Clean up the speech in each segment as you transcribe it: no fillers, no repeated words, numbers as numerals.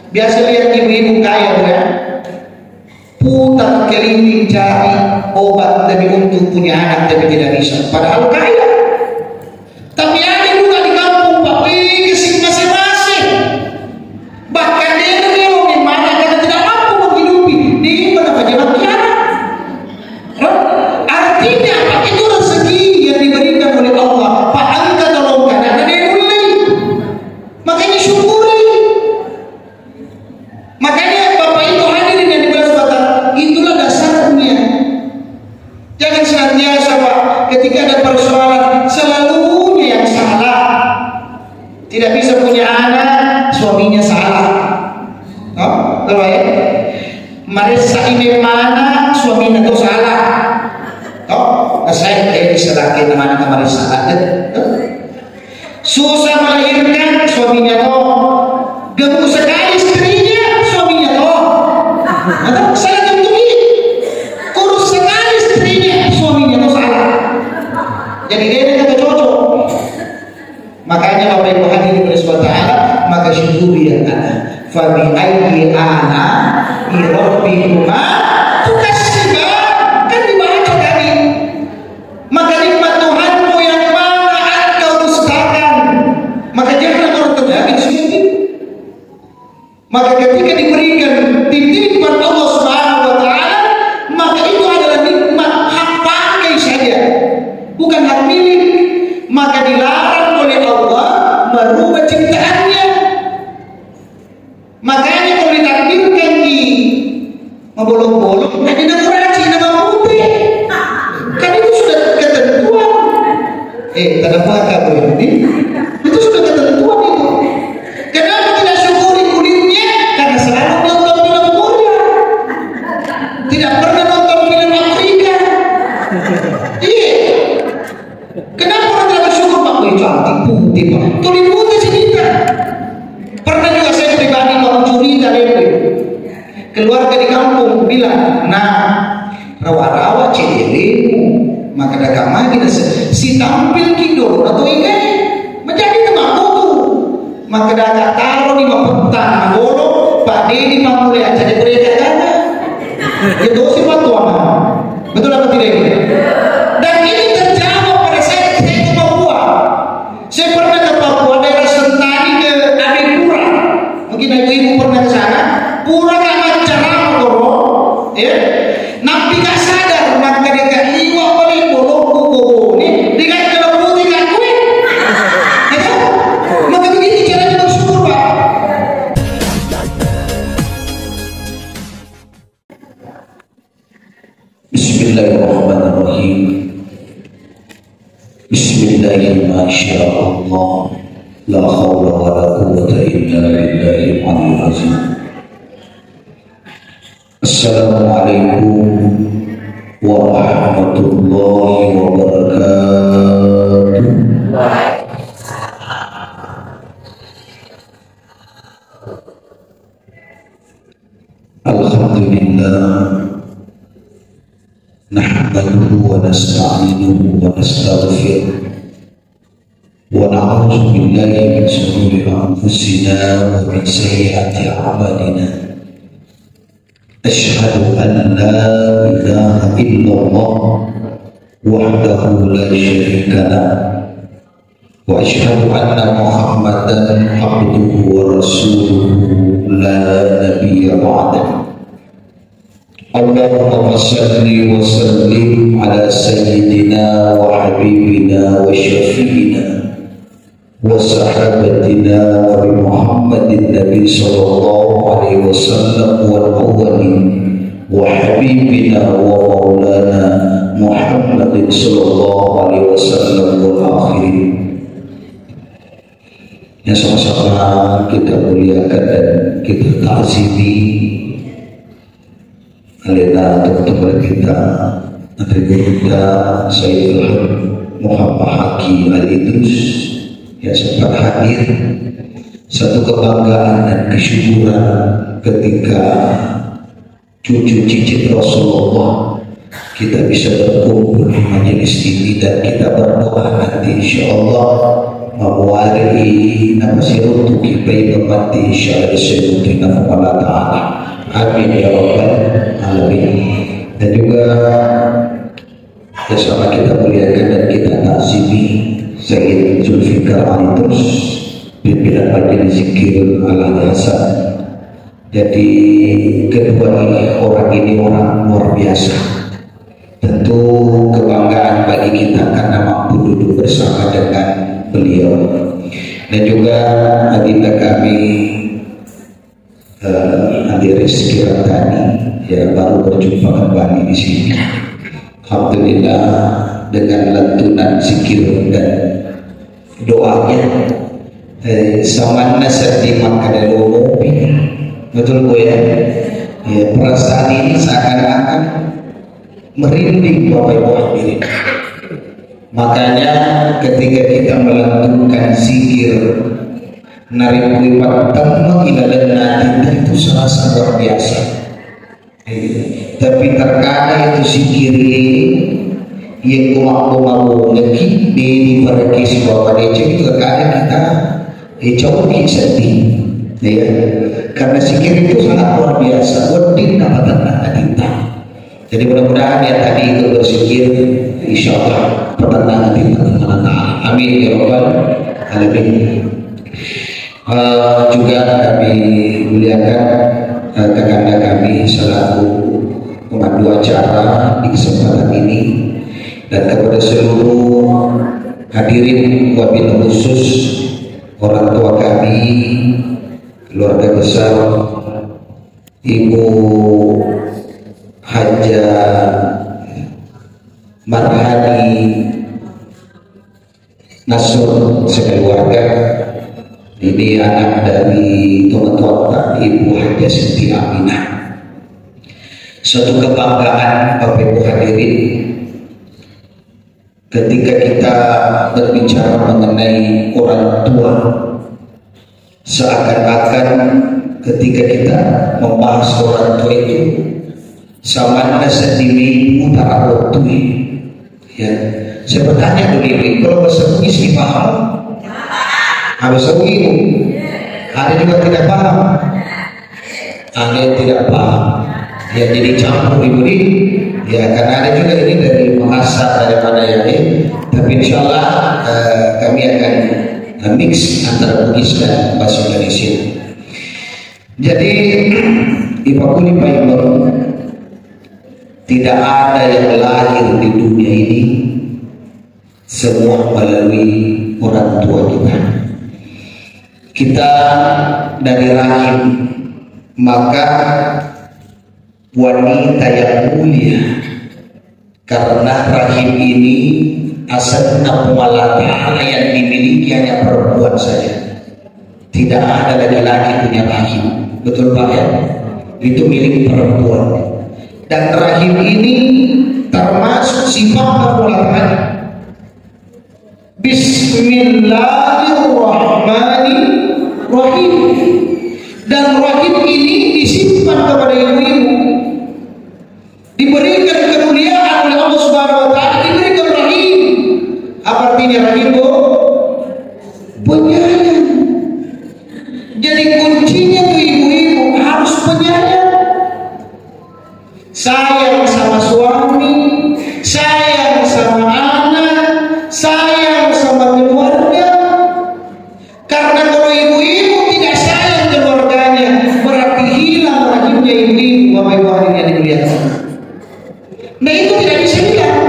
Biasa lihat ibu-ibu kaya kan, putar keliling cari obat tapi untuk punya anak tapi tidak bisa, padahal kaya. Tapi ada juga di kampung Pak, kesing masing-masing. Bahkan dia kalau gimana karena tidak mampu menghidupi, dia mana pajabat kiamat. Artinya apa? Itu rezeki yang diberikan oleh Allah. Pak anda tolongkan, ada dia mulai. Makanya syukuri. Makanya Bapak Ibu hadirin yang dimuliakan, itulah dasarnya. Jangan senantiasa Pak, ketika ada persoalan selalunya yang salah. Tidak bisa punya anak, suaminya salah. Oh, tahu ya? Marisa ini mana, suaminya itu salah. Oh, saya bisa laki mana kemarin salah. Susah melahirkan, suaminya tuh gemuk sekali istrinya, suaminya tuh. Atau salah tentuin, kurus sekali istrinya, suaminya tuh salah. Jadi dia kata cocok. Makanya Bapak Ibu hadirin oleh SWT, maka syukuri ya Allah. Fa bi ayyi ana rabbikuma tukassiban, kan dibaca tadi. Maka nikmat Tuhanmu yang mana engkau dustakan, maka jangan orang terjadi seperti. Maka ketika diberikan titipan Allah Subhanahu wa taala, maka itu adalah nikmat hak pakai saja, bukan hak milik. Maka dilarang oleh Allah merubah ciptaannya. Makanya kalau ditakdirkan di bolong-bolong, nah di dekorasi nama putih, kan itu sudah ketentuan. Tak apa kabar ini, itu sudah ketentuan itu. Kenapa tidak syukuri kulitnya? Karena selalu nonton film Korea, tidak pernah nonton film Afrika. Iya. Kenapa orang tidak bersyukur Pak? Wih cantik putih Pak, kulit putih cerita. Pernah juga saya pribadi mau curi dari keluarga di kampung bilang, nah rawa-rawa cedelimu, maka dagang lagi si tampil kido atau ingat menjadi teman tuh, maka dagang taruh di mapetan golo Pak Dedi mamule aja di Korea dagang itu si patua betul apa tidak ini? Dan ini terjawab pada saya ke Papua. Saya pernah ke Papua, daerah Sentani ke Adipura. Mungkin ibu-ibu pernah ke sana. Pura kan ceramah koro, ya. Nabi gak sadar, maka dia iwa paling bolongku ini, dia kalau putih gak kue. Ya, maka begini caranya bersyukur Pak. Bismillahirrahmanirrahim. Bismillahirrahmanirrahim. La haula wa la quwwata illa billahil aliyyil azim. Assalamualaikum warahmatullahi wabarakatuh. Alhamdulillah, nahmaduhu wa nasta'inuhu wa nastaghfiruh wa na'udzu billahi min shururi anfusina wa min sayyiati a'malina. Asyhadu an la ilaha illallah wahdahu la syarika lah wa asyhadu anna Muhammadan abduhu wa rasuluhu la nabiyya ba'dahu. Allahumma salli wa sallim ala sayyidina wa habibina wa syafi'ina wa sahabatina wa Muhammadin Nabi sallallahu alaihi wasallam wal awwalin wa habibina wa maulana Muhammadin sallallahu alaihi wasallam wal akhirin. Yang sama-sama kita muliakan dan kita ta'zimi alena teman-teman kita, Menteri kita Sayyidul Muhammad Haki Al-Idrus yang sempat hadir. Satu kebanggaan dan kesyukuran ketika cucu cicit Rasulullah kita bisa berkumpul di majelis ini, dan kita berdoa nanti insya Allah mawari napasirutu kipai memati syar'i syaitu nafa'ala ta'ala. Amin ya rabbal alamin. Dan juga bersama kita muliakan dan kita ta'zibi Sayyid Zulfikar Ali terus pimpinan majelis zikir Al-Hasan. Jadi kedua orang ini orang luar biasa. Tentu kebanggaan bagi kita karena mampu duduk bersama dengan beliau. Dan juga adinda kami Andi Rizky Rantani yang baru berjumpa kembali di sini. Alhamdulillah dengan lantunan zikir dan doanya sama nasab di makan lopi. Betul Bu ya? Ya, perasaan ini seakan-akan merinding Bapak Ibu hadirin. Makanya ketika kita melantunkan zikir narikui patang ilalan itu serasa luar biasa. Tapi terkadang itu zikir yang kumak-kumak ngeki di perkisi bahwa dia itu terkadang kita jauh sedih. Ya, karena zikir itu sangat luar biasa. Wadin dapat kita. Jadi mudah-mudahan ya tadi itu berzikir, insya Allah pertentangan kita dengan Allah. Amin ya rabbal alamin. Juga kami muliakan kakanda kami selaku pemandu acara di kesempatan ini, dan kepada seluruh hadirin wabil khusus orang tua kami, keluarga besar Ibu Haja Marhani Nasur sekeluarga. Ini anak dari teman-teman Ibu Haja Siti Aminah. Suatu kebanggaan Bapak Ibu hadirin ketika kita berbicara mengenai orang tua, seakan-akan ketika kita membahas orang tua itu sama sedimi utara waktu. Ya, saya bertanya dulu ini, kalau bahasa Bugis ini paham? Bahasa Bugis ada juga tidak paham, ada yang tidak paham. Ya, jadi campur ibu ini. Ya, karena ada juga ini dari bahasa daripada yang ini. Tapi insya Allah kami akan mix antara Bugis dan bahasa Indonesia. Jadi Ipakuli Paimer, tidak ada yang lahir di dunia ini semua melalui orang tua kita. Kita dari rahim, maka wanita yang mulia, karena rahim ini asalnya Allah Ta'ala yang dimiliki hanya perempuan saja. Tidak ada laki-laki punya rahim. Betul Pak ya? Itu milik perempuan. Dan rahim ini termasuk sifat Allah Ta'ala. Bismillahirrahmanirrahim. Dan rahim ini disimpan kepada ibu-ibu, diberikan kemuliaan oleh Allah Subhanahu wa Ta'ala, diberikan rahim. Apa artinya rahim, Bu? Penyayang. Jadi kuncinya tuh ibu-ibu harus penyayang. Sayang sama suami, sayang sama anak, sayang sama keluarga. Karena kalau ibu-ibu tidak sayang keluarganya, berarti hilang rahimnya ibu-ibu. Bapak Ibu hadirin yang dimuliakan. Nah, itu tidak bisa hilang.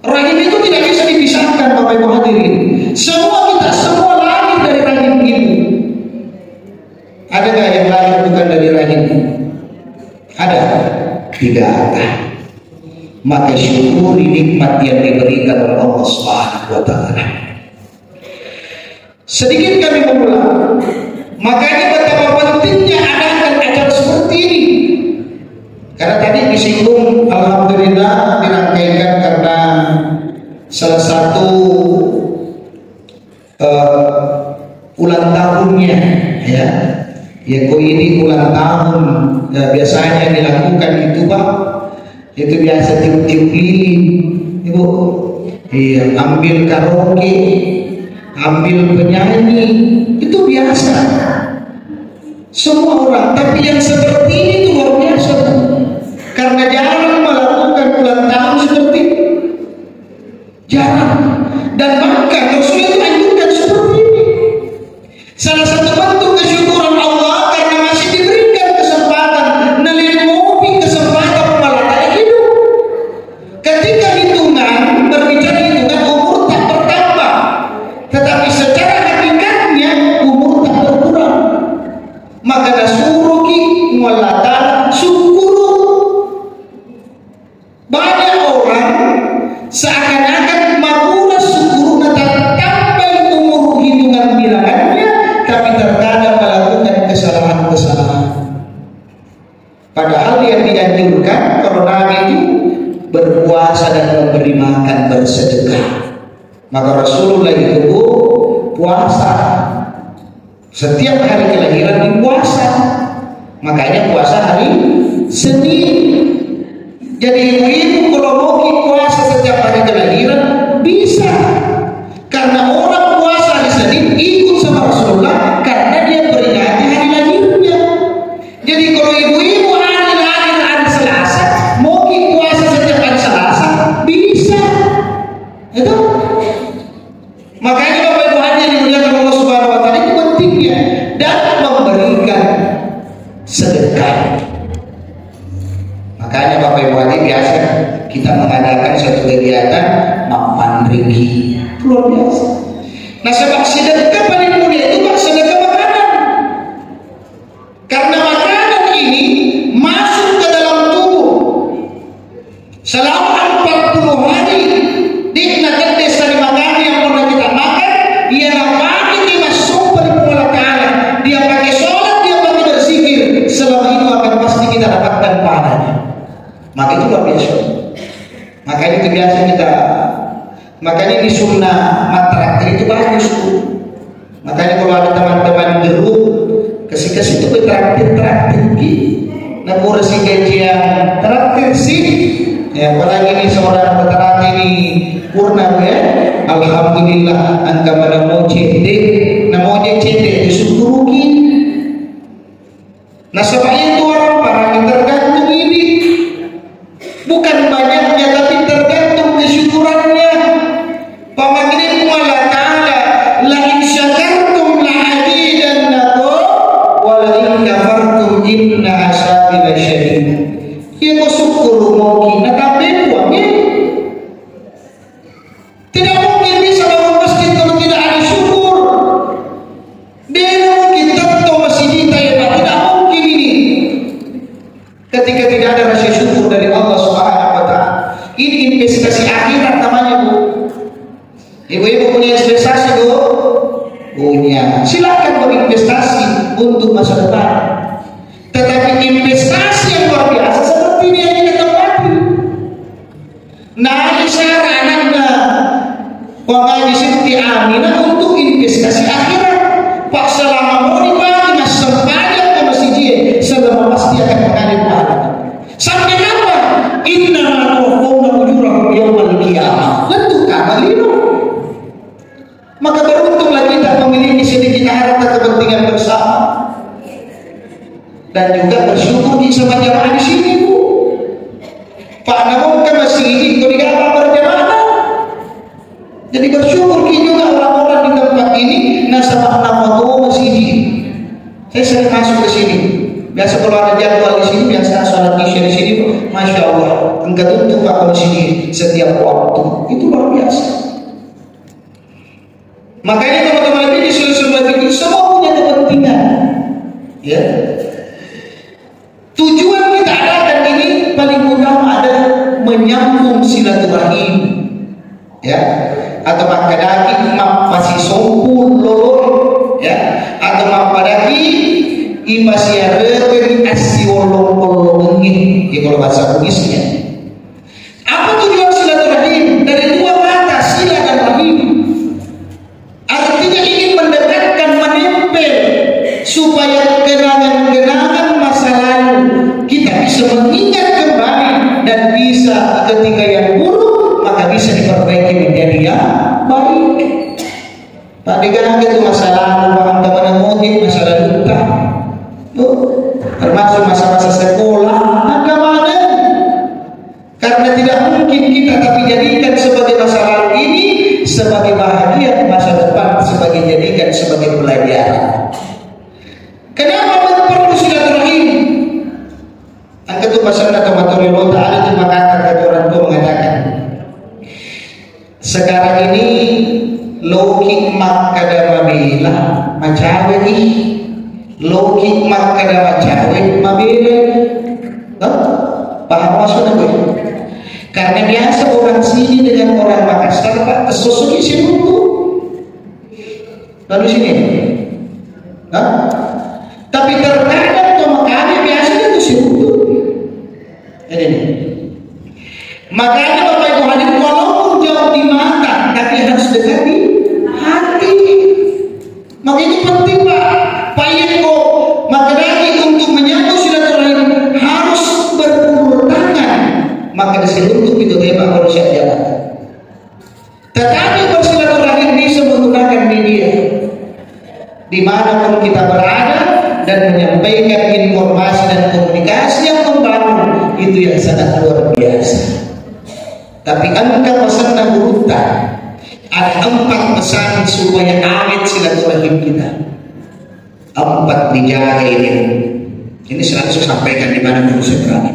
Rahim itu tidak bisa dipisahkan Bapak Ibu hadirin. Kita semua lahir dari rahim ibu. Ada nggak yang lahir bukan dari rahim? Ada? Tidak ada. Maka syukuri nikmat yang diberikan oleh Allah Subhanahu wa Ta'ala. Sedikit kami mengulang. Makanya betapa pentingnya adakan acara seperti ini. Karena tadi disinggung, alhamdulillah dirangkaikan karena salah satu ulang tahunnya, ya. Yaitu ini ulang tahun. Biasanya dilakukan itu Pak, itu biasa tiup-tiup lilin, Ibu. Iya, ambil karaoke, ambil penyanyi, itu biasa. Semua orang, tapi yang seperti ini itu luar biasa, karena jarang melakukan ulang tahun seperti ini. Jarang. Dan bahkan Rasulullah itu anjurkan seperti ini. Salah satu bentuk kesyukuran Allah karena masih diberikan kesempatan, nelimupi kesempatan melatih hidup. Ketika hitungan, berbicara hitungan, umur tak bertambah, tetapi secara hakikatnya umur tak berkurang. Maka nasuruki mulatah syukuru. Banyak orang seakan-akan makuna syukur tak sampai umur hitungan bilangannya, tapi terkadang melakukan kesalahan-kesalahan. Padahal yang dianjurkan kalau Nabi itu berpuasa dan memberi makan, bersedekah. Maka Rasulullah itu puasa. Setiap hari kelahiran dipuasa. Makanya puasa hari Senin. Jadi ibu-ibu kalau mau puasa setiap hari kelahiran bisa. Karena orang puasa hari Senin ikut sama Rasulullah karena dia peringati hari lahirnya. Jadi kalau ibu-ibu hari lahir hari Selasa mau puasa setiap hari Selasa bisa. Itu. Makanya Bapak Ibu hadirin dimuliakan Allah Subhanahu wa taala, itu pentingnya dan memberikan sedekah. Makanya Bapak Ibu hadirin biasa kita mengadakan suatu kegiatan makan ringgi, luar biasa. Nah, sebab sedekah paling mulia itu Pak, sedekah makanan. Karena makanan ini masuk ke dalam tubuh selama 40 hari. Diknakan desa di makanan yang pernah kita makan, dia pakai di masuk Allah Ta'ala, dia pakai sholat, dia pakai berzikir, selama itu akan pasti kita dapatkan pahalanya. Maka itu luar biasa. Makanya itu biasa kita, makanya di sunnah matraktir itu bagus tuh. Makanya kalau ada teman-teman geruk kasih-kasih itu traktir gitu. Nah, kursi gajian traktir sih. Ya, apalagi ini seorang peternak ini purna ya. Alhamdulillah angka pada mau cedek, nah mau cedek disyukuri. Nah, sebab itu orang tergantung ini. Bukan banyaknya tapi tergantung kesyukurannya. Pemanggilan Allah Ta'ala, la in syakartum la azidannakum wa la in kafartum inna azabi lasyadid. Ya kau syukur mau kita tapi uangnya tidak mungkin bisa bangun masjid kalau tidak ada syukur. Dia mungkin tentu masjid kita ya Pak, tidak mungkin ini ketika tidak ada rasa syukur dari Allah Subhanahu wa Ta'ala. Ini investasi akhirat namanya Bu. Ibu-ibu punya investasi Bu? Punya. Silakan berinvestasi untuk masa depan. Tetapi investasi yang luar biasa seperti ini yang kita tempati. Nah, sarannya Bapak Siti Aminah untuk investasi akhirat. Pak selama mau dibagi mas sepanjang ke masjid, selama pasti akan mengalir pahala. Sampai kapan? Inna ma tuwaffawna ujurahum yaumal qiyamah. Tentu kamalinu. Maka beruntunglah kita memiliki sedikit harta kepentingan bersama. Dan juga bersyukur di sama jamaah di sini Bu. Pak namun ke masjid kalau tidak berjamaah. Jadi bersyukur juga orang-orang di tempat ini nasabah nama masjid. Saya sering masuk ke sini. Biasa kalau ada jadwal di sini biasa sholat isya di sini, masya Allah. Enggak tutup Pak di sini setiap waktu. Itu luar biasa. Makanya teman-teman ini seluruh semua punya kepentingan. Ya. Tujuan kita adakan ini paling utama adalah menyambung silaturahim, ya, atau makadaki masih sompul lolor, ya, atau mapadaki imasiarete asiolong-olongi, ya kalau bahasa Bugisnya. Apa tujuan silaturahim? Dari dua kata sila dan rahim. Artinya ingin mendekatkan, menempel supaya kenangan-kenangan masa lalu kita bisa mengingat kembali dan bisa ketika yang buruk maka bisa diperbaiki menjadi yang baik. Pak pegang itu masalah paham teman motif, masalah luka, termasuk masa-masa sekolah, agama. Karena tidak mungkin kita tapi jadikan sebagai masa lalu ini sebagai bahagia masa depan, sebagai jadikan sebagai pelajaran. Kenapa perlu silaturahim? Angkat tu pasal kata Allah Ta'ala itu maka kata orang tua mengatakan sekarang ini lokik mak kada mabila macawe ni lokik mak kada macawe mabila paham maksudnya gue? Karena biasa orang sini dengan orang Makassar Pak sosoknya serutu lalu sini tapi terkadang atau makanya biasanya itu serutu ini. Makanya Bapak Ibu hadirin walaupun jauh di mata tapi harus dekat di hati. Maka itu penting Pak. Pak Yeko maka lagi untuk menyambut silaturahim harus berpuluh tangan. Maka diselundup itu tema manusia jalan. Tetapi bersilaturahim bisa menggunakan media dimanapun kita berada dan menyampaikan informasi dan komunikasi yang membangun itu yang sangat luar biasa. Tapi angka pesan dan urutan ada 4 pesan supaya awet silaturahim kita. 4 dijaga ini. Ini selalu saya sampaikan di mana pun saya berada.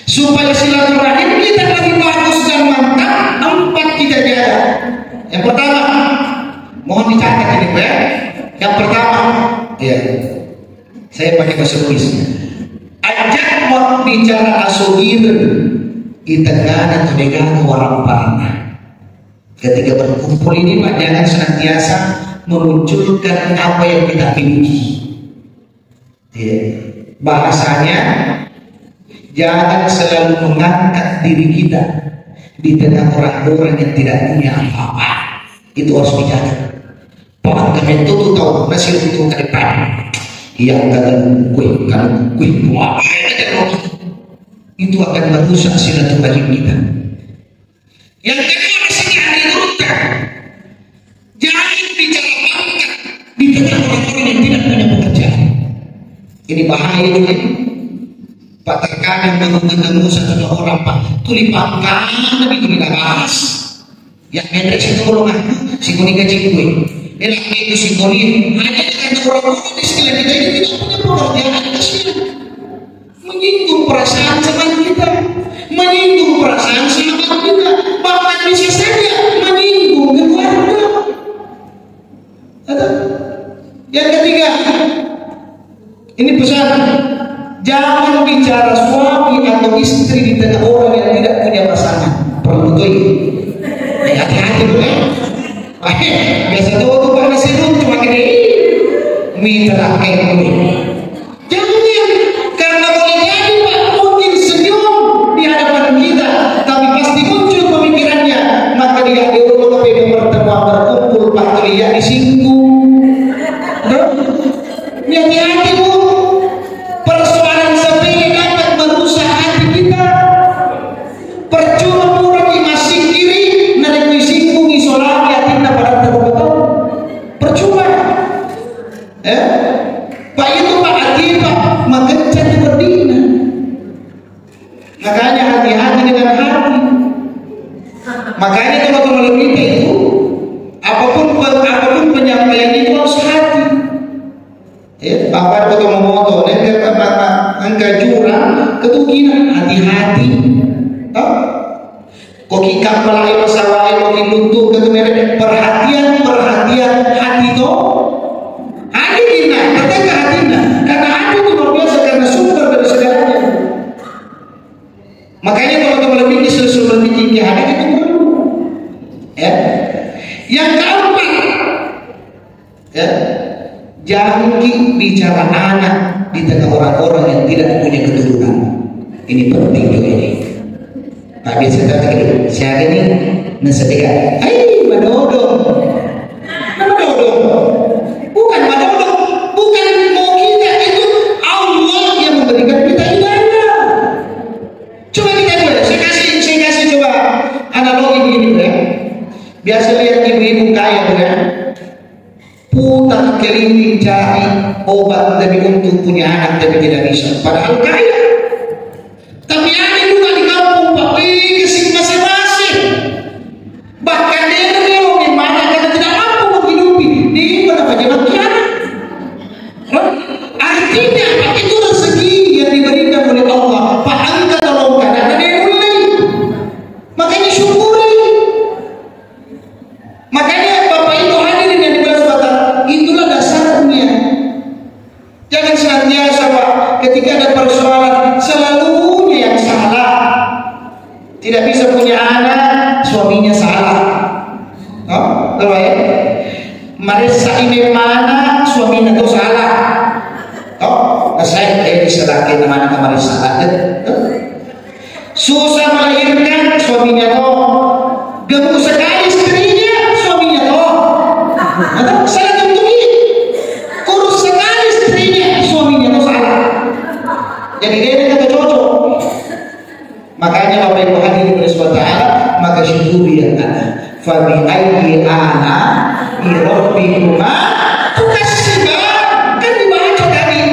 Supaya silaturahim kita lebih bagus dan mantap, 4 kita jaga. Yang pertama, mohon dicatat ini Pak. Yang pertama, ya, saya pakai bahasa Inggrisnya. Ajak mau bicara asogir di tengah atau negara orang panah. Ketika berkumpul ini Pak, jangan senantiasa memunculkan apa yang kita miliki. Ya. Bahasanya jangan selalu mengangkat diri kita di tengah orang-orang yang tidak punya apa-apa. Itu harus dijaga. Pak, kami itu tahu nasib itu ke depan. Yang kalau kue kuat itu akan merusak silaturahim kita. Yang kedua di sini ada urutan. Jangan bicara pangkat di tengah orang-orang yang tidak punya pekerjaan. Ini bahaya ini. Pak terkadang mengenai satu orang Pak tuli pangkat lebih tidak bahas. Yang menarik itu golongan si kuning gaji kue. Elak itu si kuning hanya karena orang-orang di sekitar kita ini tidak punya pekerjaan kasihan. Menyinggung perasaan teman kita, menyinggung perasaan sahabat kita, bahkan bisa saja menyinggung keluarga. Yang ketiga, ini pesan, jangan bicara suami atau istri di tengah orang yang tidak punya pasangan. Perlu tuh, hati-hati tuh ya. Biasa tuh waktu pada serut cuma gini, mitra kayak gini. Jangan, karena boleh jadi Pak mungkin senyum di hadapan kita, tapi pasti muncul pemikirannya. Maka dia diurut ke pertemuan berkumpul Pak Tulia disinggung. Hati-hati Bu, persoalan sepele dapat merusak hati kita. Percuma pura di masing kiri, narik disinggung isolasi hati kita pada terbetul. Percuma. Pak itu Pak hati Pak mengecat berdina. Makanya hati-hati dengan hati. Makanya teman-teman kita itu apapun penyampaian itu harus hati. Bapak foto memoto, nanti angka jurang, ketukinan hati-hati. Koki kapal air sawai, koki luntur ketumere perhatian hati itu. Hati dina, ketika hati dina, karena hati itu luar biasa karena sumber dari segalanya. Makanya kalau kita lebih disuruh bikin hati itu perlu. Ya. Yang keempat, ya. Jangan bicara anak di tengah orang-orang yang tidak punya keturunan. Ini penting juga ini. Pak biasa kata gitu, siapa ini? Nasadika. Hai, madodo. Madodo. Bukan madodo. Bukan mau kita itu Allah yang memberikan kita hidayah. Coba kita boleh. Saya kasih coba analogi begini ya. Biasa lihat ibu-ibu kaya ya. putar keliling cari obat demi untuk punya anak tapi tidak bisa, padahal kaya. Tapi ada juga di kampung Pak, kesing masing-masing. Bahkan dia memang gimana karena tidak mampu menghidupi, dia pada pejabat kiamat. Artinya apa? Itu rezeki yang diberikan oleh Allah. Pak angkat tolong karena dia mulai. Makanya syukuri. Makanya Bapak Ibu hadirin yang diberkati, itulah dasarnya. Jangan senantiasa Pak, ketika ada persoalan selalunya yang salah. Tidak bisa punya anak, suaminya salah. Oh, tahu ya? Marisa ini mana suaminya itu salah. Oh, saya diserahkan mana kemarin salah. Susah melahirkan suaminya tuh, gemuk sekali istrinya suaminya tuh. Atau saya tentuin kurus sekali istrinya suaminya tuh salah. Jadi dia kata cocok. Makanya Bapak Ibu hadirin bersyukur, maka syukuri yang ada. Fa bi ayyi ana rabbikuma tukassiban, kan dibaca tadi.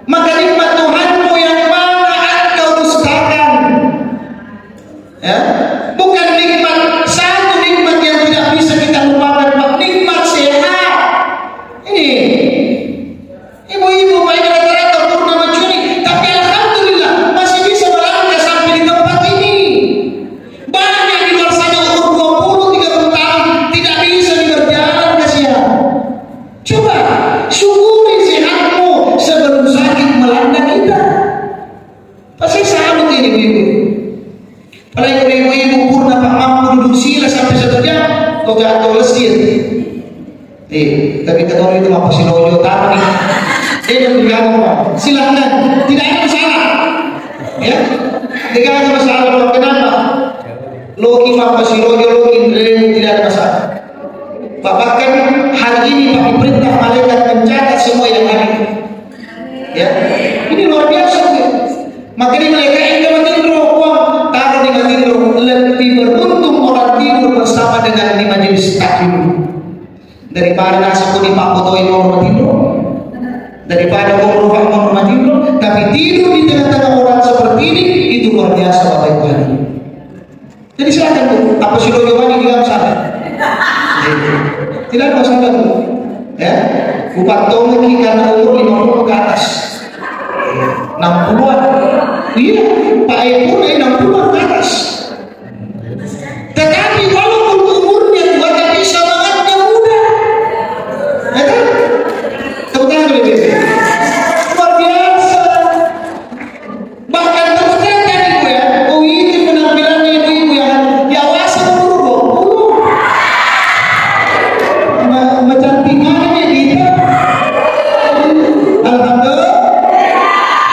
Maka nikmat Tuhanmu yang mana engkau dustakan. Ya, bukan nikmat satu nikmat yang tidak bisa kita lupakan, Pak, nikmat sehat. Ini ibu-ibu baik rata-rata pernah mencuri, tapi alhamdulillah masih bisa melangkah sampai di tempat ini. Banyak di luar sana umur 20-30 tahun tidak bisa berjalan, kasihan. Coba syukuri sehatmu sebelum sakit melanda kita. Pasti salut ini ibu-ibu. Apalagi ibu-ibu purna Pak mampu duduk sila sampai 1 jam, kau jatuh lesir. Tapi kata itu apa sih loyo tahu nih? Yang bergabung Pak, silakan, tidak ada masalah. Ya, tidak ada masalah. Kenapa? Loki apa sih loyo loki tidak ada masalah. Pak, bahkan hari ini Pak diperintah malaikat mencatat semua yang ada. Ya, ini luar biasa. Maka di malaikat yang matindro uang taruh di matindro, lebih beruntung orang tidur bersama dengan di majelis taklim daripada nasi kuning Pak Potoi mau matindro, daripada mau matindro, tapi tidur di tengah-tengah orang seperti ini itu luar biasa Bapak Ibu. Jadi silakan Bu, apa sih loyo mani di dalam sana? Tidak ada masalah Bu. Ya, Bupati Tomoki karena umur 50 ke atas, 60-an. Iya, Pak Eko 60-an ke atas. Tetapi walaupun umurnya tua tapi semangatnya muda. Ya kan? Tepuk tangan dulu BB. Luar biasa. Bahkan terus terang tadi Bu ya, oh itu penampilannya ibu-ibu yang diawasi guru. Mencantikannya gitu. Alhamdulillah.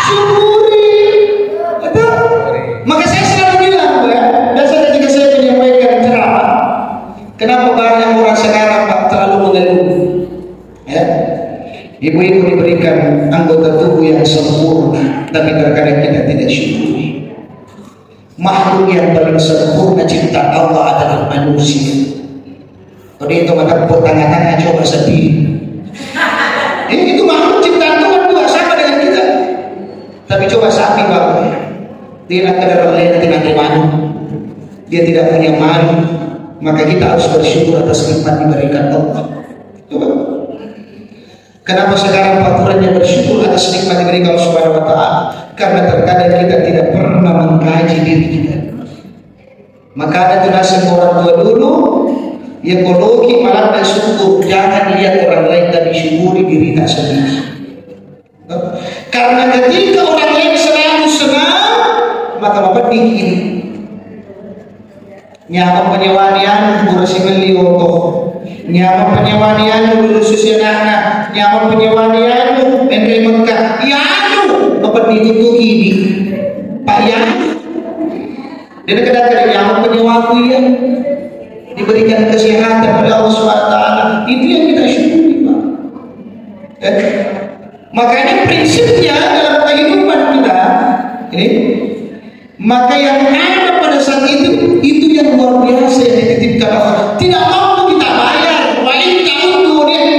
Syukuri. Maka saya selalu bilang Bu ya, dan ketika saya menyampaikan ceramah, kenapa banyak orang sekarang Pak terlalu mengeluh? Ya, ibu-ibu diberikan anggota tubuh yang sempurna, tapi terkadang kita tidak syukuri. Makhluk yang paling sempurna cipta Allah adalah manusia. Kalau itu maka tangan-tangan coba sedih. Itu makhluk ciptaan Tuhan juga sama dengan kita. Tapi coba sapi Pak, dia nak kendaraan lain tidak malu, dia tidak punya malu, maka kita harus bersyukur atas nikmat diberikan Allah. Coba. Kenapa sekarang paturannya bersyukur atas nikmat diberikan Allah Subhanahu Wa Taala? Karena terkadang kita tidak pernah mengkaji diri kita. Maka ada tuh nasib orang tua dulu, yang ekologi malah bersyukur, jangan lihat orang lain tapi syukuri diri tak sendiri. Karena ketika orang lain selalu senang, maka bapak ini nyaman penyewanian berusia melioto, nyaman penyewanian berusia anak, nyaman penyewanian dari Mekah, yanu bapak ditutup ini, Pak Yanu, dia kadang-kadang nyaman penyewaku ya, diberikan kesehatan oleh Allah SWT, itu yang kita syukuri Pak. Makanya prinsipnya dalam kehidupan kita ini, maka yang ada pada saat itu yang luar biasa yang dititipkan Allah. Tidak mampu kita bayar, paling tak untuk dia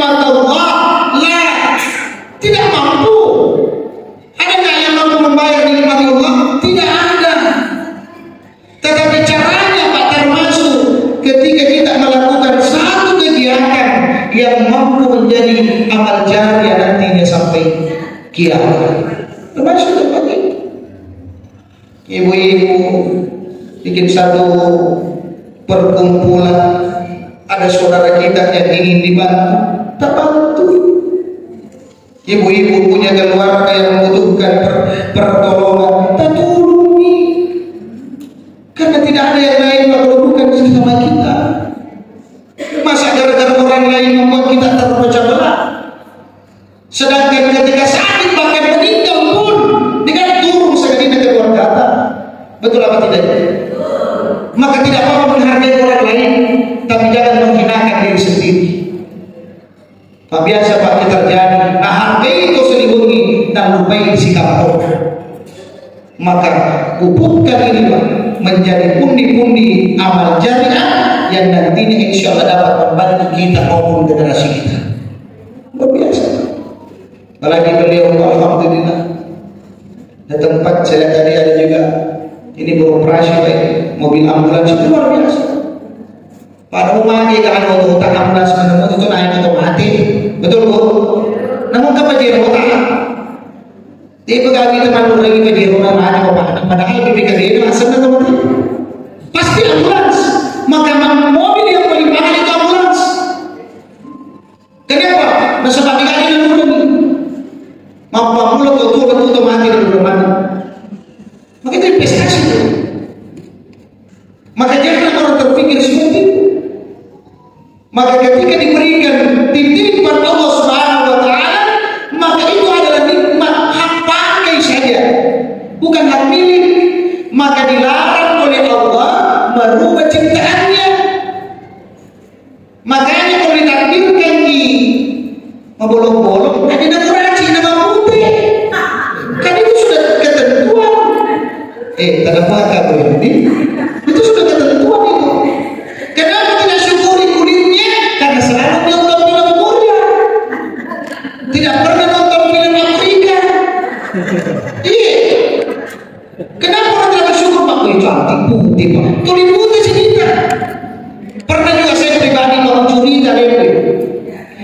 yang mampu menjadi amal jariah nantinya sampai kiamat. Termasuk tempat ini. Ibu-ibu bikin satu perkumpulan, ada saudara kita yang ingin dibantu, tak bantu. Ibu-ibu punya keluarga yang membutuhkan pertolongan, tak tolongi. Karena tidak ada yang lain bukan sesama kita. Masa gara-gara orang lain membuat kita terpecah belah? Sedangkan ketika sakit bahkan meninggal pun dengan turun seketika keluarga kita. Betul apa tidak? Maka tidak apa-apa menghargai orang lain, tapi jangan menghinakan diri sendiri. Pak biasa Pak terjadi, nah hargai itu selimungi dan lupai sikap orang. Maka pupukkan ini Pak menjadi pundi-pundi amal jariah yang nantinya insya Allah dapat membantu kita maupun generasi kita. Luar biasa. Apalagi beliau alhamdulillah di tempat saya tadi ada juga ini beroperasi baik mobil ambulans itu luar biasa. Pada umumnya kalau untuk tak ambulans menemukan itu naik otomatis, betul Bu? Namun apa jadi otak? Tiba kali teman lagi berdiri orang ada apa? Padahal BPKB itu asal teman pasti ambulans. Maka mobil yang paling mahal itu ambulans. Kenapa? Masa pakai kali yang mudah ni. Mampu mulut betul mati di rumah. Maka itu investasi tu. Maka jangan orang terfikir seperti itu. Maka ketika diberikan titipan Allah Subhanahu Wa Taala, maka itu adalah nikmat hak pakai saja, bukan hak milik. Maka dilarang oleh Allah merubah ciptaannya. Makanya kalau ditakdirkan di bolong-bolong, ada nama raci, nama putih. Kan itu sudah ketentuan. Tak apa kabar ini. Itu sudah ketentuan itu. Kenapa tidak syukuri kulitnya? Karena selalu nonton film Korea. Tidak pernah nonton film Afrika. Iya. Kenapa orang tidak bersyukur Pak? Itu cantik putih Pak. Kulit putih cerita. Pernah juga saya pribadi orang curiga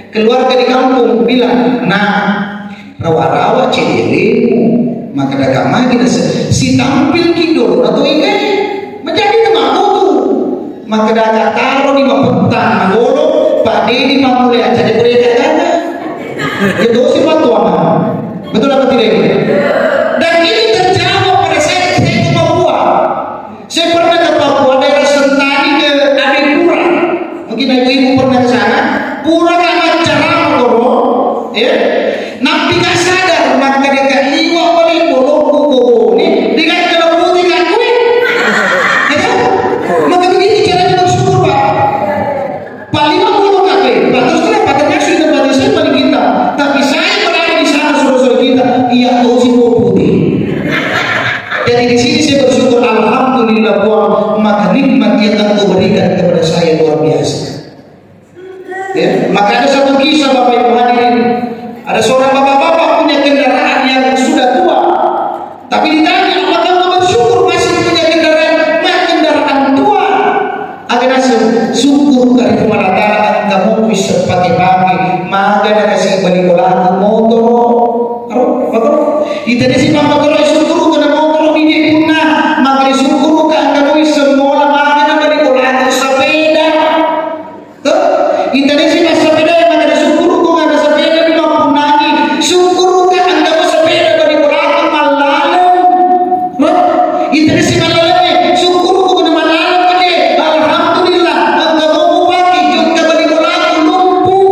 keluarga di kampung bilang, nah rawa-rawa cederimu maka dagang lagi si tampil kidul atau ini menjadi teman tu maka dagang taruh di petang magolo Pak Dedi mamule aja di Korea dagang itu si fatwa betul apa tidak ini? Dan ini terjawab pada saya ke Papua. Saya pernah ke Papua daerah Sentani ke Adipura, mungkin ibu-ibu pernah ke sana. Pura kan cara koro, ya. Nabi gak sadar maka dia iwa paling bolong ini dengan kalau putih kan kue, ya. Maka begini caranya bersyukur Pak. Paling bolong kan kue. Terus kenapa? Ternyata sudah pada saya paling kita. Tapi saya berada di sana saudara-saudara kita, iya tahu si putih. Jadi di sini saya bersyukur alhamdulillah bahwa maka nikmat yang Engkau berikan kepada saya luar biasa. Ya, maka ada satu kisah Bapak Ibu hadirin. Ada seorang bapak-bapak punya kendaraan yang sudah tua. Tapi ditanya, apakah Engkau bersyukur masih punya kendaraan tua? Agar syukur dari kepada Allah kamu bisa pakai maka ada kasih balik lagu motor. Itu dia si bapak kalau syukur kena motor ini punah maka disyukur kan kamu semua maka balik lagu sepeda. Itu dia si sepeda yang ada syukur kok ada sepeda di mampu nagi syukur kan anda sepeda balik lagu malalam. Itu dia si malalam syukur kok kena malalam kan alhamdulillah anda mau pakai juga balik lagu lumpuh.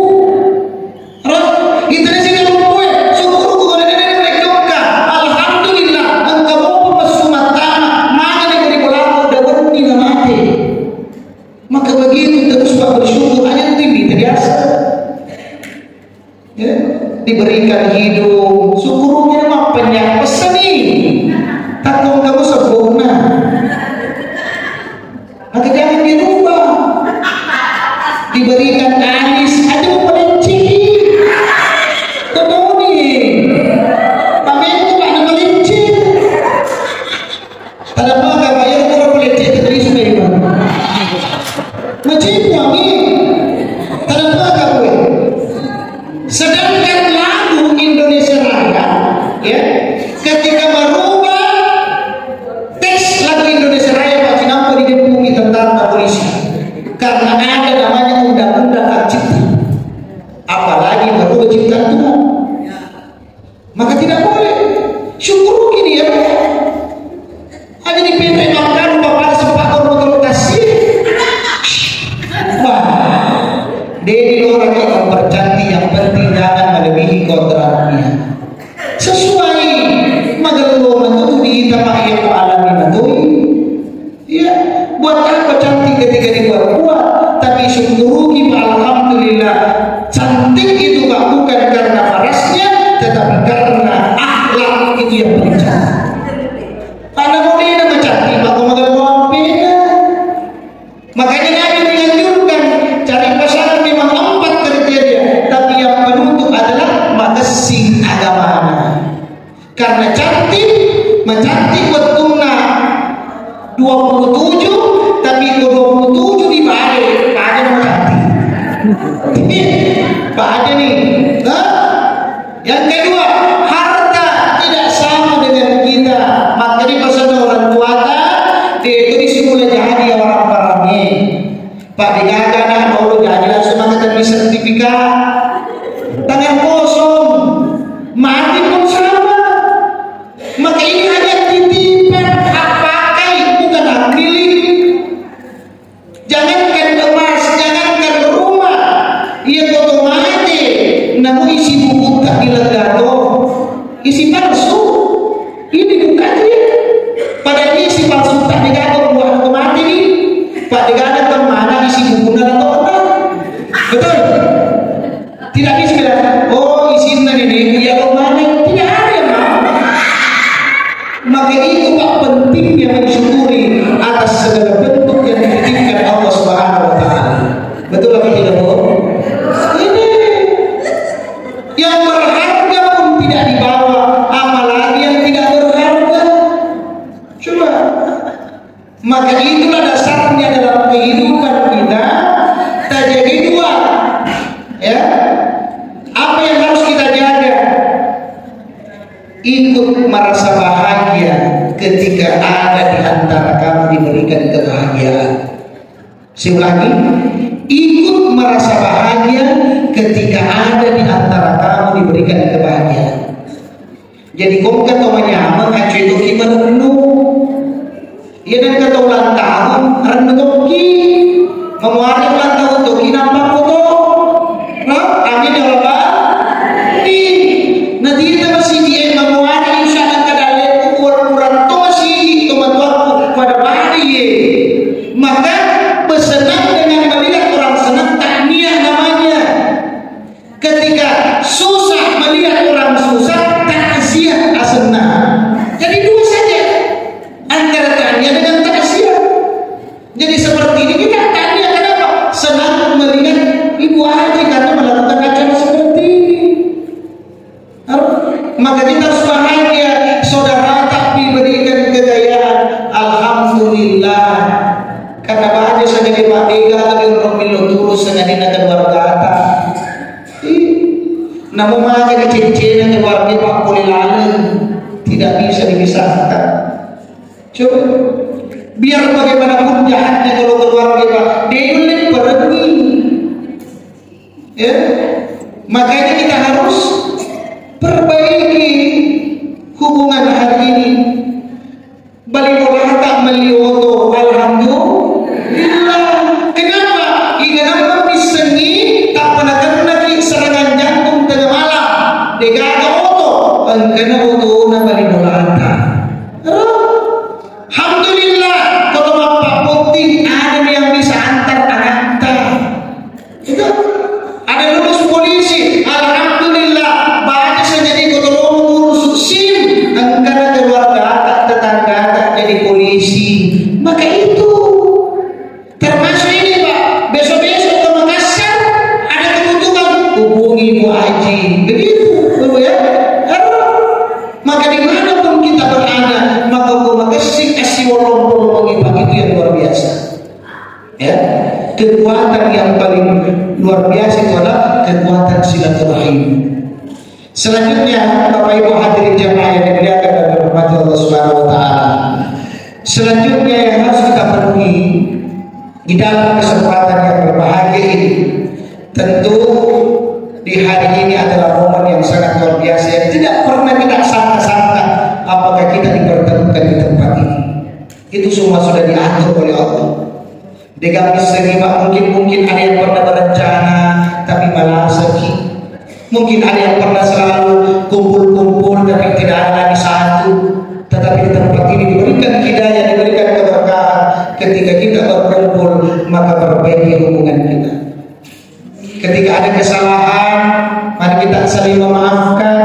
Itu dia si lumpuh syukur kok kena balik juga alhamdulillah anda mau pesumatama mana balik lagu dapat ni mati. Maka begitu terus Pak bersyukur hanya itu biasa. Ya, diberikan hidup, syukurnya mah penyak peseni. Takut kamu sempurna. Maka jangan dirubah. Diberikan alis aja mau melinci. Ketemu nih. Pakai itu Pak nama melinci. Tak apa nggak bayar kalau melinci tadi sudah gimana? Macam ni, tak apa gue. penciptaan Tuhan. Maka tidak boleh. Syukur gini ya. Hanya di pintu makan bapak sempat orang kasih. Wah, Dedi orang yang bercantik, yang penting jangan melebihi kodratnya. Sesuai mageluman itu dihitam yang alami itu. Ya, buat apa cantik ketika dibuat-buat, tapi syukuri alhamdulillah. Cantik itu bukan karena parasnya, tetapi karena akhlak itu yang paling cantik. Karena mau dia nama cantik, maka mageluman beda. Makanya Nabi menganjurkan cari pasangan memang 4 kriteria, tapi yang penutup adalah makasih agama. Karena cantik, mencantik betulna 27, tapi ke 27 dibalik, Pak Ade mau cantik. Pak Ade nih. Yang kedua, harta tidak sama dengan kita. Maka di pesan orang tua dia itu disuruh jadi orang parahnya. Pak digaga nak dulu jadi langsung mengatakan sertifikat. Tangan kosong, mati pun sama. Maka ini hanya titipan hak pakai, bukan hak milik. Jangankan emas, jangankan rumah, ia foto mati, namun isi buku tak dilegato, isi palsu. Ini bukan dia. Padahal isi palsu tak digato buat aku mati nih. Pak digaga kemana isi buku atau apa? Betul? Tidak bisa bilang, oh isinya ini, ya kemana? Tidak ada yang mau. Maka itu Pak pentingnya mensyukuri atas segala bentuk yang dititipkan Allah Subhanahu wa Ta'ala. Betul apa tidak, Bu? Ini yang berharga pun tidak dibawa, apalagi yang tidak berharga. Coba. Maka itulah dasarnya dalam kehidupan kita terjadi dua. Ya. Apa yang harus kita jaga? Ikut merasa bahagia ketika ada di antara kamu diberikan kebahagiaan. Saya ulangi, ikut merasa bahagia ketika ada di antara kamu diberikan kebahagiaan. Jadi kau kata menyamang acuh itu gimana dulu? Ia dan kata ulang tahun renung ki memuari ulang tahun tu ki nampak foto. Nah, amin ya Allah. Nanti kita masih di memuari insya Allah kadale ukuran tu masih teman-teman pada pagi. Maka bersenang dengan melihat orang senang tahniah namanya. Ketika susah melihat orang susah takziah senang. Jadi dua saja antara tahniah dengan takziah. Jadi seperti ini kita tahniah kenapa? Senang melihat Ibu Haji karena melakukan acara seperti ini. Maka kita harus bahagia saudara tak diberikan kejayaan. Alhamdulillah. Karena bahagia saja di Pak Dega lagi orang milu tulus dengan dinakan warga atas. Namun maka kecil-kecilnya ke warga Pak Kulilalen tidak bisa dipisahkan. Coba biar bagaimanapun jahatnya kalau keluarga Pak Dewi pergi. Ya, makanya kita harus perbaiki hubungan hari ini. Balimolah tak melioto, alhamdulillah. Kenapa? Kenapa disengi tak pernah kena serangan jantung tengah malam. Degaga oto, kena oto na balimolah tak. Alhamdulillah, kalau bapak putih ada yang bisa antar anak tak. Itu ada lulus polisi, alhamdulillah. Banyak saja jadi kalau ngurus SIM, angkara keluarga tetangga tak jadi polisi. Maka itu termasuk ini Pak. Besok-besok ke Makassar ada kebutuhan, hubungi Bu Haji. Begitu, Bapak ya. Maka dimanapun kita berada, maka kasih wolong-wolong itu yang luar biasa. Ya, kekuatan yang paling luar biasa itu adalah kekuatan silaturahim. Selanjutnya, Bapak Ibu hadirin jamaah yang dimuliakan dan dirahmati Allah Subhanahu wa Ta'ala. Selanjutnya yang harus kita penuhi di dalam kesempatan yang berbahagia ini, tentu di hari ini adalah momen yang sangat luar biasa yang tidak pernah kita sangka-sangka apakah kita dipertemukan di tempat ini. Itu semua sudah diatur oleh Allah. Di gamis terima mungkin ada yang pernah berencana tapi malah sedih. Mungkin ada yang pernah selalu kumpul-kumpul tapi tidak ada lagi satu. Tetapi di tempat ini diberikan hidayah, diberikan keberkahan. Ketika kita berkumpul maka perbaiki hubungan kita. Ketika ada kesalahan, mari kita saling memaafkan.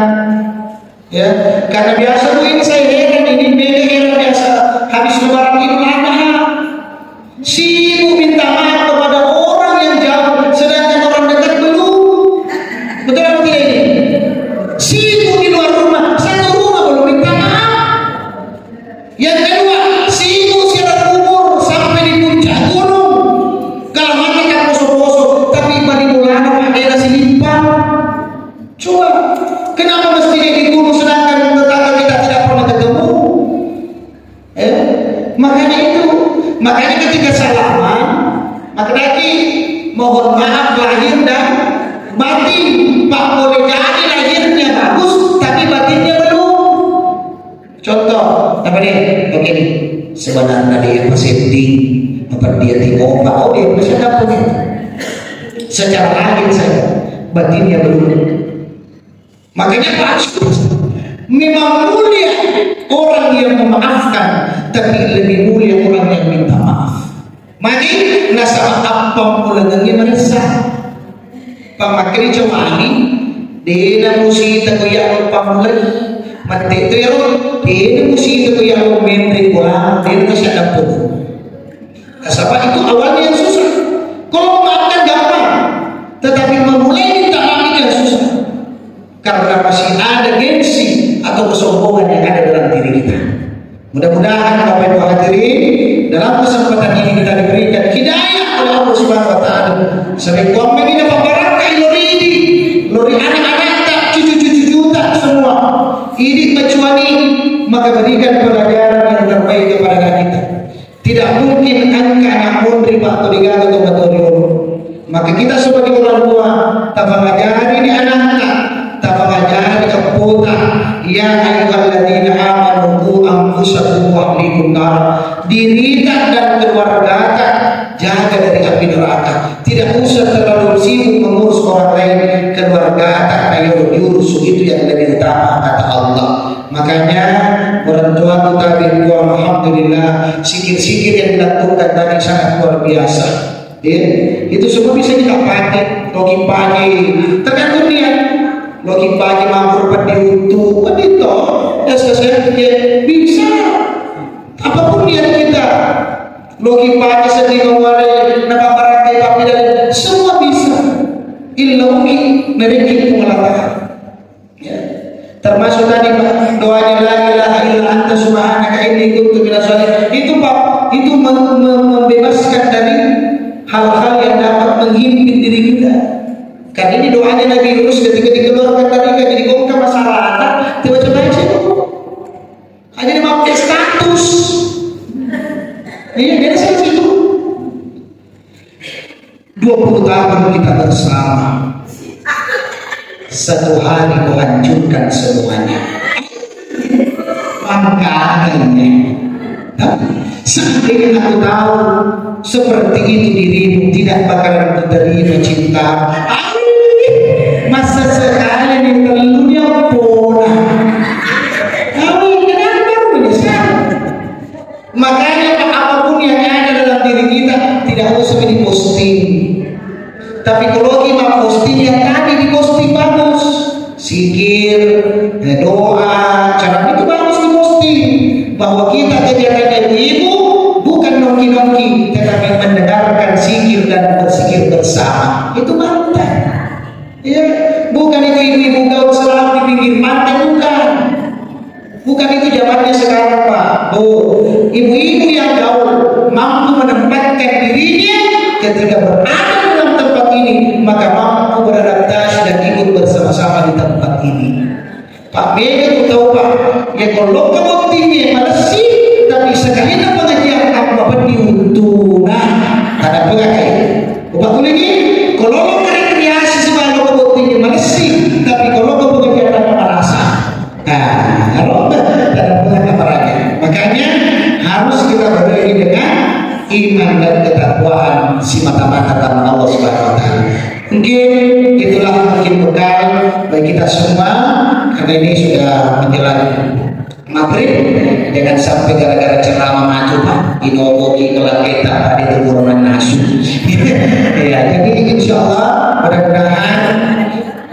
Ya, karena biasa Bu ini saya heran ini beda biasa habis lebaran Idul Adha. Sibuk minta maaf kepada orang yang jauh, sedangkan orang dekat belum. Betul atau tidak ini? Sibuk di luar rumah, satu rumah belum minta maaf. Yang kedua, sibuk siaran kubur sampai di puncak gunung. Kalau mati kan poso-poso, tapi di bulan apa daerah Silimpang. Coba, kenapa mesti di gunung sedangkan tetangga kita tidak pernah ketemu? Makanya ketika salaman, maka lagi mohon maaf lahir dan batin. Pak boleh jadi lahirnya bagus, tapi batinnya belum. Contoh, apa nih? Oke nih, sebenarnya dia presenting, apa dia tiba-tiba, oh dia bisa dapat secara lahir saja, batinnya belum. Makanya Pak, memang mulia orang yang memaafkan, tapi lebih mulia orang yang minta maaf. Mari nasa apa mulangnya merasa pamakri cumani dena musita ko yang pamulay mati itu yaro dena musita ko yang memberi pulang dena siya dapat. Kasapa itu awalnya yang susah. Kalau memaafkan gampang, tetapi memulai minta maaf itu yang susah. Karena masih ada gengsi atau kesombongan yang ada dalam diri kita. Mudah-mudahan Bapak Ibu hadirin dalam kesempatan ini kita diberikan hidayah oleh Allah Subhanahu wa taala. Sering komen ini pembarakah lori anak-anak tak cucu-cucu tak semua. Ini kecuali maka berikan pelajaran yang terbaik kepada kita. Tidak mungkin angka namun riba atau digagal atau batorium. Maka kita sebagai orang tua tak mengajari ini anak-anak, tak mengajari keputa yang ayyuhalladzina amanu qu anfusakum wa ahlikum nar. Diri dan keluarga jaga dari api neraka. Tidak usah terlalu sibuk mengurus orang lain, keluarga ayo diurus, itu yang lebih utama kata Allah. Makanya orang tua kita berdoa alhamdulillah sikir-sikir yang dilakukan tadi sangat luar biasa. Itu semua bisa kita pakai logi pagi tergantung niat. Logi pagi mampu diuntuk itu saya bisa apapun niat kita. Logi pagi sedih mengwarai nabarakai tapi dari semua bisa ilmu mereka mengalahkan. Ya. Termasuk tadi doanya la ilaha illa anta subhanaka inni kuntu minaz zalimin. Itu Pak, itu membebaskan dari hal-hal yang dapat menghimpit diri kita. Karena ini doanya Nabi Yunus ketika dikeluarkan dari ikan jadi kok masyarakat tiba-tiba aja hanya memakai status. Iya biasa itu. 20 tahun kita bersama. Satu hari menghancurkan semuanya. Makanya seandainya aku tahu seperti itu dirimu tidak bakalan diterima cinta. Masa sekali yang telunya pola. Kamu kenapa baru menyesal? Makanya apapun yang ada dalam diri kita tidak usah diposting. Tapi kalau kita posting yang tadi diposting bagus, zikir, doa, cara itu bagus diposting. Bahwa kita kegiatan ibu bukan nongki-nongki, tetapi mendengarkan zikir dan berzikir bersama. Itu mantan. Ya, bukan itu ibu-ibu gaul selalu di pinggir pantai, bukan. Bukan itu zamannya sekarang Pak. Oh, ibu-ibu yang gaul mampu menempatkan dirinya ketika berada dalam tempat ini, maka mampu beradaptasi dan ikut bersama-sama di tempat ini. Pak Mega tahu Pak, ya kalau kebuktinya malesi, tapi sekali nak pengajian apa beri untuk ada pengakai. Bapak tulis ini, kalau rekreasi sebagai kebuktinya malesi. iman dan ketakwaan si mata-mata karena Allah Subhanahu wa taala. Mungkin itulah bekal bagi kita semua, karena ini sudah menjelang maghrib. Jangan sampai gara-gara ceramah maju Pak inobogi kelak kita pada turunan nasu. Ya, jadi insya Allah mudah-mudahan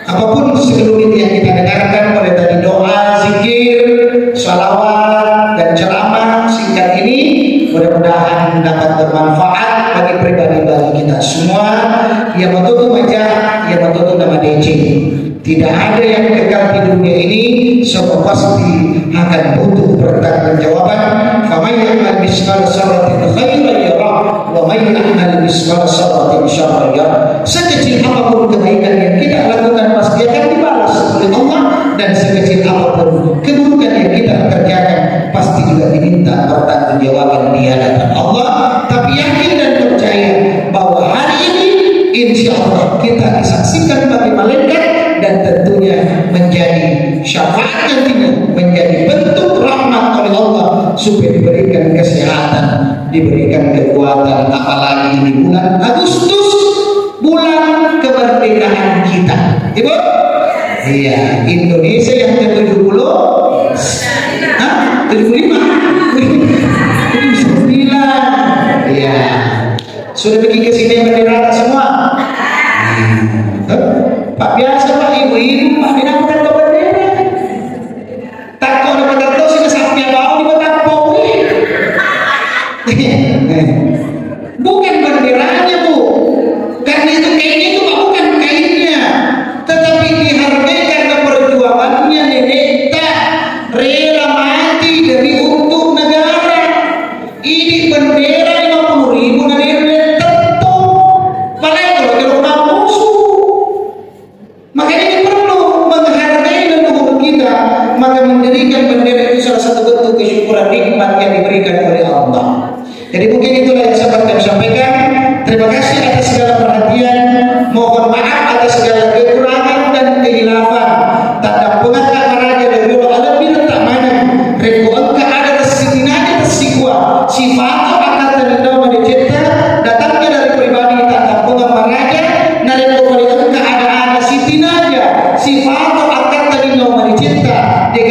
apapun sekelumit yang kita dengarkan, mulai dari doa, zikir, sholawat, dan ceramah singkat ini, mudah-mudahan dapat bermanfaat bagi pribadi-pribadi kita semua. Ya betul aja, ya betul nama DC. Tidak ada yang kekal di dunia ini, semua pasti akan butuh pertanggungjawaban. Faman ya'mal mithqala dzarratin khairan yarah, wa man ya'mal mithqala dzarratin syarran yarah. Sekecil apapun kebaikan yang kita lakukan pasti akan dibalas oleh Allah, dan sekecil apapun keburukan yang kita kerjakan pasti juga diminta pertanggungjawaban di hadapan Allah. Tapi yakin dan percaya bahwa hari ini insya Allah kita disaksikan bagi malaikat, dan tentunya menjadi syafaat nantinya, menjadi bentuk rahmat oleh Allah supaya diberikan kesehatan, diberikan kekuatan, apalagi di bulan Agustus, bulan kemerdekaan kita. Ibu? Iya, Indonesia yang ke-70. Hah? 75? 79. Iya. Sudah pergi ke sini bendera semua? Pak biasa Pak, ibu-ibu Pak dinamakan ke bendera. Takut ada bendera sih kesatnya bau di batang bukan benderanya Bu, karena itu kainnya itu Pak, bukan kainnya, tetapi dihargai karena perjuangannya nenek tak rela mati demi untuk negara. Ini bendera 50.000 dari tentu paling kalau musuh. Makanya ini perlu menghargai leluhur kita, maka mendirikan bendera itu salah satu bentuk kesyukuran nikmat yang diberikan oleh Allah. Jadi mungkin itulah yang sempat kami sampaikan. Terima kasih atas segala perhatian. Mohon maaf atas segala kekurangan dan kehilafan. Tanda pengatak maraja dari Allah ada bila tak mana. Reku engka ada resitinanya tersikwa. Sifatnya akan terindau mencipta. Datangnya dari pribadi tanda pengatak maraja. Nareku pada engka ada sitinanya. Sifatnya akan terindau mencipta. Dia